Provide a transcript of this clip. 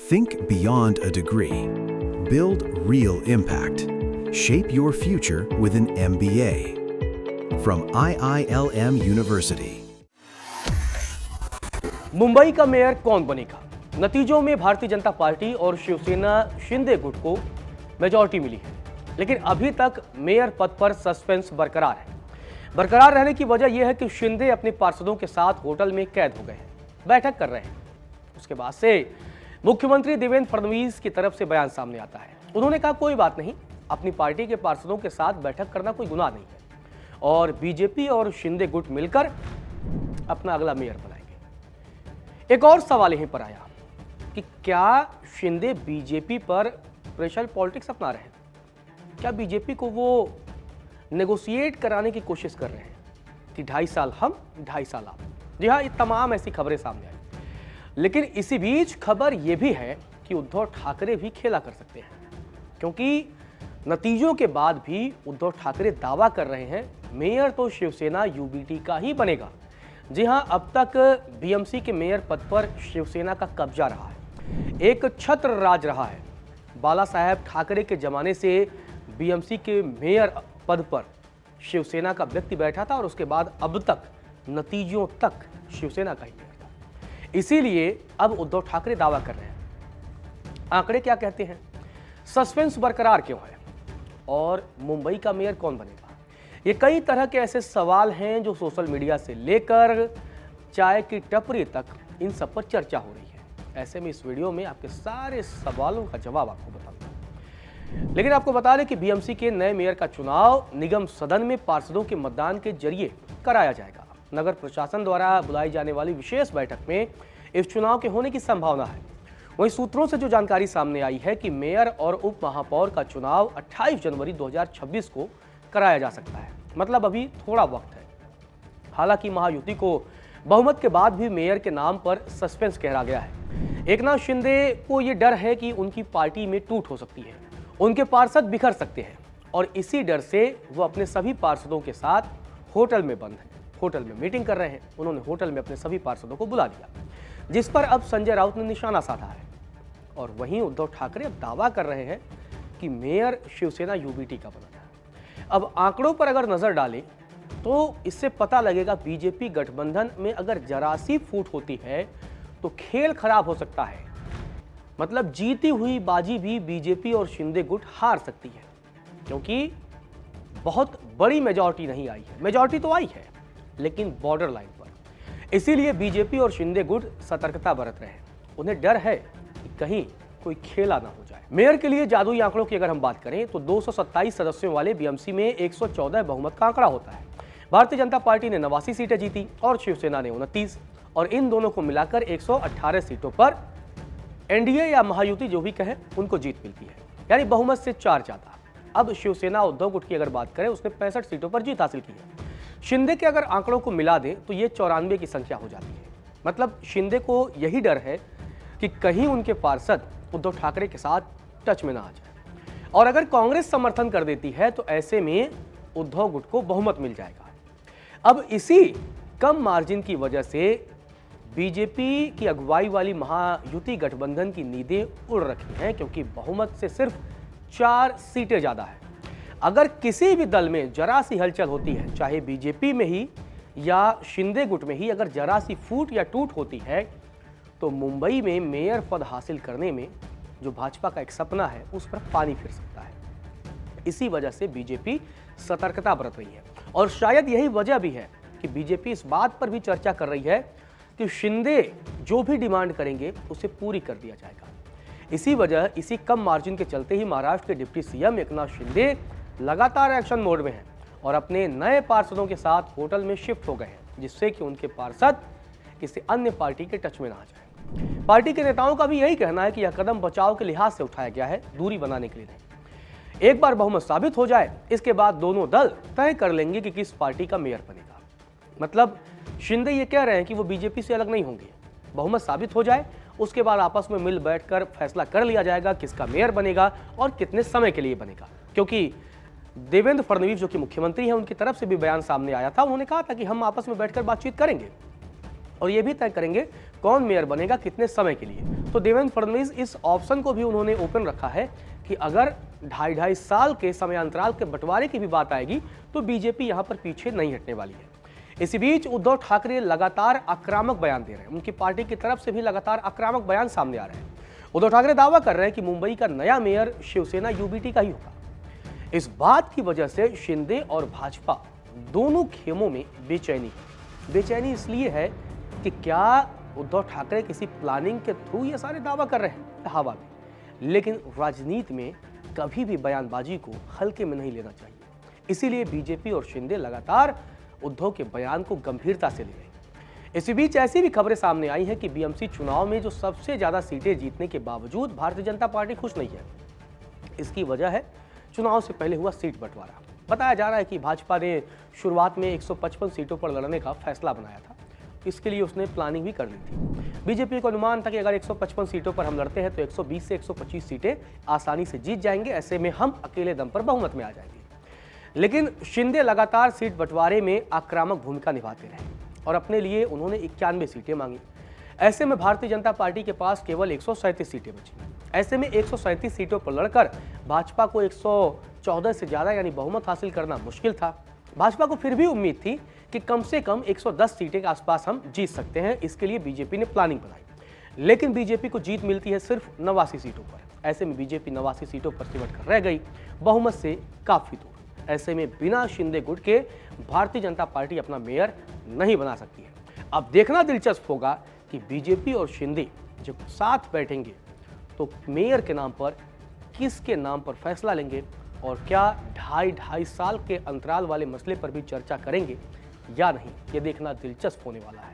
Think beyond a degree. Build real impact. Shape your future with an MBA. From IILM University. Mumbai का mayor कौन बनेगा? नतीजों में Bharatiya Janata party और शिवसेना शिंदे गुट को मेजॉरिटी मिली है, लेकिन अभी तक मेयर पद पर सस्पेंस बरकरार है। बरकरार रहने की वजह यह है कि शिंदे अपने पार्षदों के साथ होटल में कैद हो गए हैं, बैठक कर रहे हैं। उसके बाद से मुख्यमंत्री देवेंद्र फडणवीस की तरफ से बयान सामने आता है। उन्होंने कहा कोई बात नहीं, अपनी पार्टी के पार्षदों के साथ बैठक करना कोई गुनाह नहीं है और बीजेपी और शिंदे गुट मिलकर अपना अगला मेयर बनाएंगे। एक और सवाल यहीं पर आया कि क्या शिंदे बीजेपी पर प्रेशर पॉलिटिक्स अपना रहे हैं? क्या बीजेपी को वो नेगोशिएट कराने की कोशिश कर रहे हैं कि 2.5 साल हम 2.5 साल आप? जी हाँ, ये तमाम ऐसी खबरें सामने आई। लेकिन इसी बीच खबर यह भी है कि उद्धव ठाकरे भी खेला कर सकते हैं, क्योंकि नतीजों के बाद भी उद्धव ठाकरे दावा कर रहे हैं मेयर तो शिवसेना यूबीटी का ही बनेगा। जी हां, अब तक बीएमसी के मेयर पद पर शिवसेना का कब्जा रहा है, एक छत्र राज रहा है। बाला साहेब ठाकरे के जमाने से बीएमसी के मेयर पद पर शिवसेना का व्यक्ति बैठा था और उसके बाद अब तक नतीजों तक शिवसेना का ही मेयर था। इसीलिए अब उद्धव ठाकरे दावा कर रहे हैं। आंकड़े क्या कहते हैं? सस्पेंस बरकरार क्यों है और मुंबई का मेयर कौन बनेगा? ये कई तरह के ऐसे सवाल हैं जो सोशल मीडिया से लेकर चाय की टपरी तक इन सब पर चर्चा हो रही है। ऐसे में इस वीडियो में आपके सारे सवालों का जवाब आपको बताऊंगा। लेकिन आपको बता दें कि बीएमसी के नए मेयर का चुनाव निगम सदन में पार्षदों के मतदान के जरिए कराया जाएगा। नगर प्रशासन द्वारा बुलाई जाने वाली विशेष बैठक में इस चुनाव के होने की संभावना है। वहीं सूत्रों से जो जानकारी सामने आई है कि मेयर और उप महापौर का चुनाव 28 जनवरी 2026 को कराया जा सकता है, मतलब अभी थोड़ा वक्त है। हालांकि महायुति को बहुमत के बाद भी मेयर के नाम पर सस्पेंस गहरा गया है। एकनाथ शिंदे को यह डर है कि उनकी पार्टी में टूट हो सकती है, उनके पार्षद बिखर सकते हैं और इसी डर से वो अपने सभी पार्षदों के साथ होटल में बंद हैं, होटल में मीटिंग कर रहे हैं। उन्होंने होटल में अपने सभी पार्षदों को बुला लिया, जिस पर अब संजय राउत ने निशाना साधा है। और वहीं उद्धव ठाकरे अब दावा कर रहे हैं कि मेयर शिवसेना यूबीटी का बना है। अब आंकड़ों पर अगर नजर डालें तो इससे पता लगेगा बीजेपी गठबंधन में अगर जरा सी फूट होती है तो खेल खराब हो सकता है। मतलब जीती हुई बाजी भी बीजेपी और शिंदे गुट हार सकती है, क्योंकि बहुत बड़ी मेजॉरिटी नहीं आई है। मेजॉरिटी तो आई है लेकिन बॉर्डर लाइन पर। इसीलिए बीजेपी और शिंदे गुट सतर्कता बरत रहे हैं। उन्हें डर है कि कहीं कोई खेला ना हो जाए। मेयर के लिए जादुई आंकड़ों की अगर हम बात करें तो 227 सदस्यों वाले बीएमसी में 114 बहुमत का आंकड़ा होता है। भारतीय जनता पार्टी ने 89 सीटें जीती और शिवसेना ने 29, और इन दोनों को मिलाकर 118 सीटों पर एनडीए या महायुति जो भी कहे उनको जीत मिलती है, यानी बहुमत से 4 ज्यादा। अब शिवसेना उद्धव गुट की अगर बात करें, उसने 65 सीटों पर जीत हासिल की है। शिंदे के अगर आंकड़ों को मिला दें तो ये 94 की संख्या हो जाती है। मतलब शिंदे को यही डर है कि कहीं उनके पार्षद उद्धव ठाकरे के साथ टच में ना आ जाए, और अगर कांग्रेस समर्थन कर देती है तो ऐसे में उद्धव गुट को बहुमत मिल जाएगा। अब इसी कम मार्जिन की वजह से बीजेपी की अगुवाई वाली महायुति गठबंधन की नींदें उड़ रखी हैं, क्योंकि बहुमत से सिर्फ 4 सीटें ज्यादा है। अगर किसी भी दल में जरा सी हलचल होती है, चाहे बीजेपी में ही या शिंदे गुट में ही, अगर जरा सी फूट या टूट होती है तो मुंबई में मेयर पद हासिल करने में जो भाजपा का एक सपना है उस पर पानी फिर सकता है। इसी वजह से बीजेपी सतर्कता बरत रही है, और शायद यही वजह भी है कि बीजेपी इस बात पर भी चर्चा कर रही है कि शिंदे जो भी डिमांड करेंगे उसे पूरी कर दिया जाएगा। इसी वजह, इसी कम मार्जिन के चलते ही महाराष्ट्र के डिप्टी सीएम एकनाथ शिंदे लगातार एक्शन मोड में हैं और अपने नए पार्षदों के साथ होटल में शिफ्ट हो गए हैं, जिससे कि उनके पार्षद किसी अन्य पार्टी के टच में ना आ जाए। पार्टी के नेताओं का भी यही कहना है कि यह कदम बचाव के लिहाज से उठाया गया है, दूरी बनाने के लिए नहीं। एक बार बहुमत साबित हो जाए, इसके बाद दोनों दल तय कर लेंगे कि किस पार्टी का मेयर बनेगा। मतलब शिंदे ये कह रहे हैं कि वो बीजेपी से अलग नहीं होंगे। बहुमत साबित हो जाए, उसके बाद आपस में मिल बैठकर फैसला कर लिया जाएगा किसका मेयर बनेगा और कितने समय के लिए बनेगा। क्योंकि देवेंद्र फडणवीस जो कि मुख्यमंत्री हैं, उनकी तरफ से भी बयान सामने आया था। उन्होंने कहा था कि हम आपस में बैठकर बातचीत करेंगे और ये भी तय करेंगे कौन मेयर बनेगा कितने समय के लिए। तो देवेंद्र फडणवीस इस ऑप्शन को भी उन्होंने ओपन रखा है कि अगर 2.5 साल के समयांतराल के बंटवारे की भी बात आएगी तो बीजेपी यहां पर पीछे नहीं हटने वाली है। इसी बीच उद्धव ठाकरे लगातार आक्रामक बयान दे रहे हैं। उनकी पार्टी की तरफ से भी लगातार आक्रामक बयान सामने आ रहे हैं। उद्धव ठाकरे दावा कर रहे हैं कि मुंबई का नया मेयर शिवसेना यूबीटी का ही होगा। इस बात की वजह से शिंदे और भाजपा दोनों खेमों में बेचैनी इसलिए है कि क्या उद्धव ठाकरे किसी प्लानिंग के थ्रू ये सारे दावा कर रहे हैं हवा में, लेकिन राजनीति में कभी भी बयानबाजी को हल्के में नहीं लेना चाहिए। इसीलिए बीजेपी और शिंदे लगातार उद्धव के बयान को गंभीरता से ले रहे हैं। इसी बीच ऐसी भी खबरें सामने आई हैं कि बीएमसी चुनाव में जो सबसे ज्यादा सीटें जीतने के बावजूद भारतीय जनता पार्टी खुश नहीं है। इसकी वजह है चुनाव से पहले हुआ सीट बंटवारा। बताया जा रहा है कि भाजपा ने शुरुआत में 155 सीटों पर लड़ने का फैसला बनाया था। इसके लिए उसने प्लानिंग भी कर ली थी। बीजेपी को अनुमान था कि अगर 155 सीटों पर हम लड़ते हैं तो 120 से 125 सीटें आसानी से जीत जाएंगे। ऐसे में हम अकेले दम पर बहुमत में आ जाएंगे। लेकिन शिंदे लगातार सीट बंटवारे में आक्रामक भूमिका निभाते रहे और अपने लिए उन्होंने 91 सीटें मांगी। ऐसे में भारतीय जनता पार्टी के पास केवल 137 सीटें बची। ऐसे में 137 सीटों पर लड़कर भाजपा को 114 से ज्यादा यानी बहुमत हासिल करना मुश्किल था। भाजपा को फिर भी उम्मीद थी कि कम से कम 110 सीटें के आसपास हम जीत सकते हैं। इसके लिए बीजेपी ने प्लानिंग बनाई, लेकिन बीजेपी को जीत मिलती है सिर्फ 89 सीटों पर। ऐसे में बीजेपी 89 सीटों पर सिमट कर रह गई, बहुमत से काफी दूर। ऐसे में बिना शिंदे गुट के भारतीय जनता पार्टी अपना मेयर नहीं बना सकती है। अब देखना दिलचस्प होगा कि बीजेपी और शिंदे जब साथ बैठेंगे तो मेयर के नाम पर किसके नाम पर फैसला लेंगे और क्या 2.5 साल के अंतराल वाले मसले पर भी चर्चा करेंगे या नहीं, ये देखना दिलचस्प होने वाला है।